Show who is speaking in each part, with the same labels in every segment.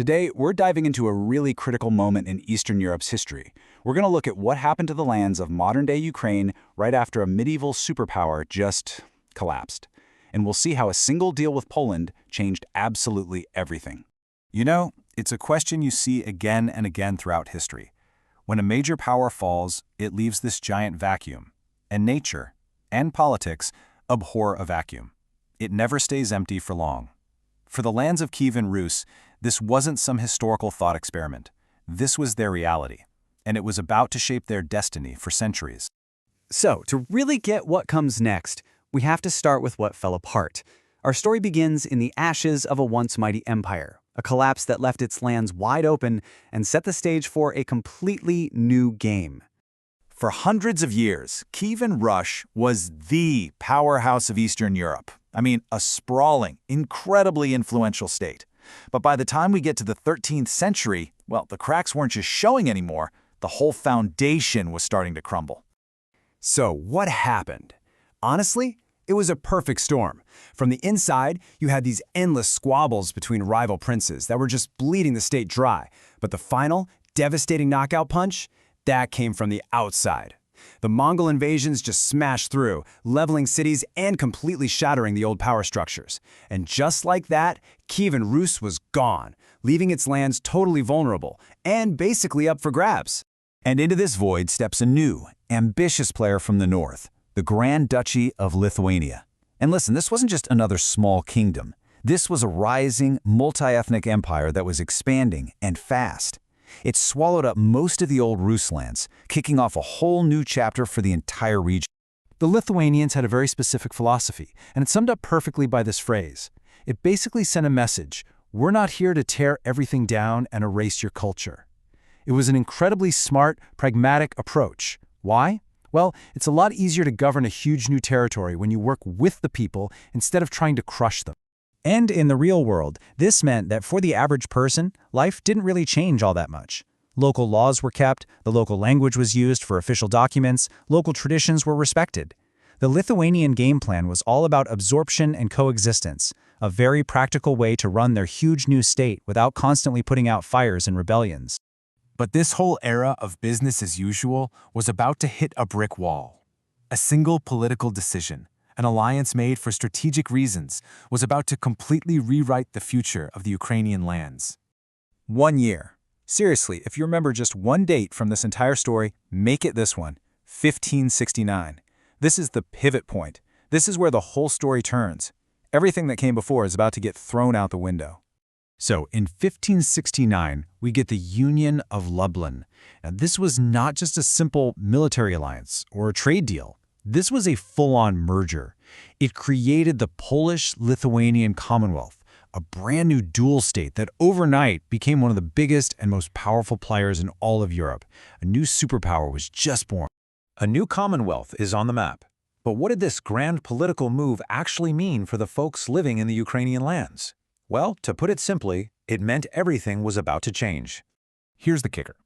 Speaker 1: Today, we're diving into a really critical moment in Eastern Europe's history. We're going to look at what happened to the lands of modern-day Ukraine right after a medieval superpower just collapsed. And we'll see how a single deal with Poland changed absolutely everything.
Speaker 2: You know, it's a question you see again and again throughout history. When a major power falls, it leaves this giant vacuum. And nature, and politics, abhor a vacuum. It never stays empty for long. For the lands of Kiev and Rus, this wasn't some historical thought experiment. This was their reality, and it was about to shape their destiny for centuries.
Speaker 3: So, to really get what comes next, we have to start with what fell apart. Our story begins in the ashes of a once mighty empire, a collapse that left its lands wide open and set the stage for a completely new game.
Speaker 2: For hundreds of years, Kievan Rus was the powerhouse of Eastern Europe. I mean, a sprawling, incredibly influential state. But by the time we get to the 13th century, well, the cracks weren't just showing anymore, the whole foundation was starting to crumble.
Speaker 4: So what happened? Honestly, it was a perfect storm. From the inside, you had these endless squabbles between rival princes that were just bleeding the state dry. But the final, devastating knockout punch? That came from the outside. The Mongol invasions just smashed through, leveling cities and completely shattering the old power structures. And just like that, Kievan Rus was gone, leaving its lands totally vulnerable and basically up for grabs.
Speaker 2: And into this void steps a new, ambitious player from the north, the Grand Duchy of Lithuania. And listen, this wasn't just another small kingdom. This was a rising, multi-ethnic empire that was expanding and fast. It swallowed up most of the old Rus lands, kicking off a whole new chapter for the entire region.
Speaker 5: The Lithuanians had a very specific philosophy, and it's summed up perfectly by this phrase. It basically sent a message: we're not here to tear everything down and erase your culture. It was an incredibly smart, pragmatic approach. Why? Well, it's a lot easier to govern a huge new territory when you work with the people instead of trying to crush them.
Speaker 4: And in the real world, this meant that for the average person, life didn't really change all that much. Local laws were kept, the local language was used for official documents, local traditions were respected. The Lithuanian game plan was all about absorption and coexistence, a very practical way to run their huge new state without constantly putting out fires and rebellions.
Speaker 2: But this whole era of business as usual was about to hit a brick wall. A single political decision, an alliance made for strategic reasons, was about to completely rewrite the future of the Ukrainian lands.
Speaker 4: 1 year. Seriously, if you remember just one date from this entire story, make it this one, 1569. This is the pivot point. This is where the whole story turns. Everything that came before is about to get thrown out the window. So, in 1569, we get the Union of Lublin. Now, this was not just a simple military alliance or a trade deal. This was a full-on merger. It created the Polish-Lithuanian Commonwealth, a brand new dual state that overnight became one of the biggest and most powerful players in all of Europe. A new superpower was just born.
Speaker 6: A new commonwealth is on the map. But what did this grand political move actually mean for the folks living in the Ukrainian lands? Well, to put it simply, it meant everything was about to change.
Speaker 7: Here's the kicker.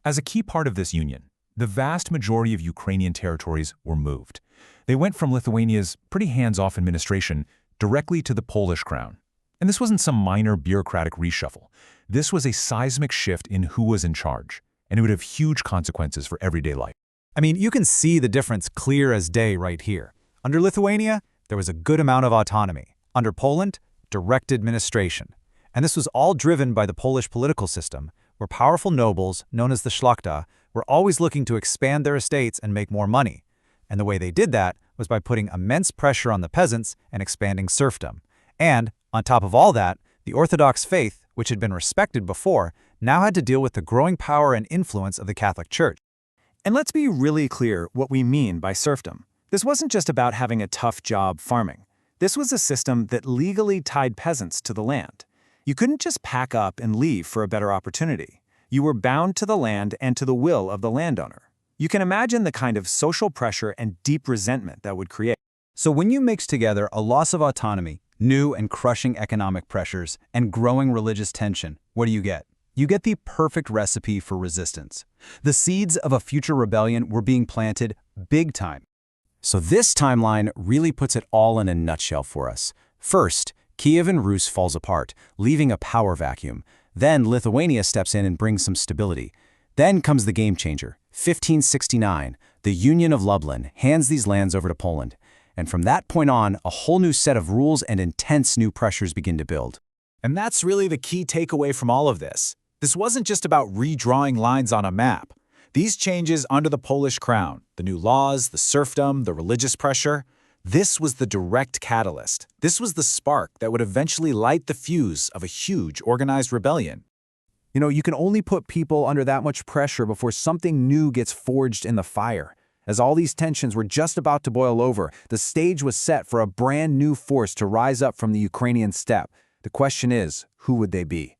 Speaker 7: As a key part of this union, the vast majority of Ukrainian territories were moved. They went from Lithuania's pretty hands-off administration directly to the Polish crown. And this wasn't some minor bureaucratic reshuffle. This was a seismic shift in who was in charge, and it would have huge consequences for everyday life.
Speaker 4: I mean, you can see the difference clear as day right here. Under Lithuania, there was a good amount of autonomy. Under Poland, direct administration. And this was all driven by the Polish political system, where powerful nobles, known as the szlachta, were always looking to expand their estates and make more money. And the way they did that was by putting immense pressure on the peasants and expanding serfdom. And, on top of all that, the Orthodox faith, which had been respected before, now had to deal with the growing power and influence of the Catholic Church.
Speaker 8: And let's be really clear what we mean by serfdom. This wasn't just about having a tough job farming. This was a system that legally tied peasants to the land. You couldn't just pack up and leave for a better opportunity. You were bound to the land and to the will of the landowner. You can imagine the kind of social pressure and deep resentment that would create.
Speaker 3: So when you mix together a loss of autonomy, new and crushing economic pressures, and growing religious tension, what do you get? You get the perfect recipe for resistance. The seeds of a future rebellion were being planted big time.
Speaker 4: So this timeline really puts it all in a nutshell for us. First, Kievan Rus falls apart, leaving a power vacuum. Then Lithuania steps in and brings some stability. Then comes the game changer. 1569, the Union of Lublin hands these lands over to Poland. And from that point on, a whole new set of rules and intense new pressures begin to build.
Speaker 2: And that's really the key takeaway from all of this. This wasn't just about redrawing lines on a map. These changes under the Polish crown, the new laws, the serfdom, the religious pressure, this was the direct catalyst. This was the spark that would eventually light the fuse of a huge organized rebellion.
Speaker 5: You know, you can only put people under that much pressure before something new gets forged in the fire. As all these tensions were just about to boil over, the stage was set for a brand new force to rise up from the Ukrainian steppe. The question is, who would they be?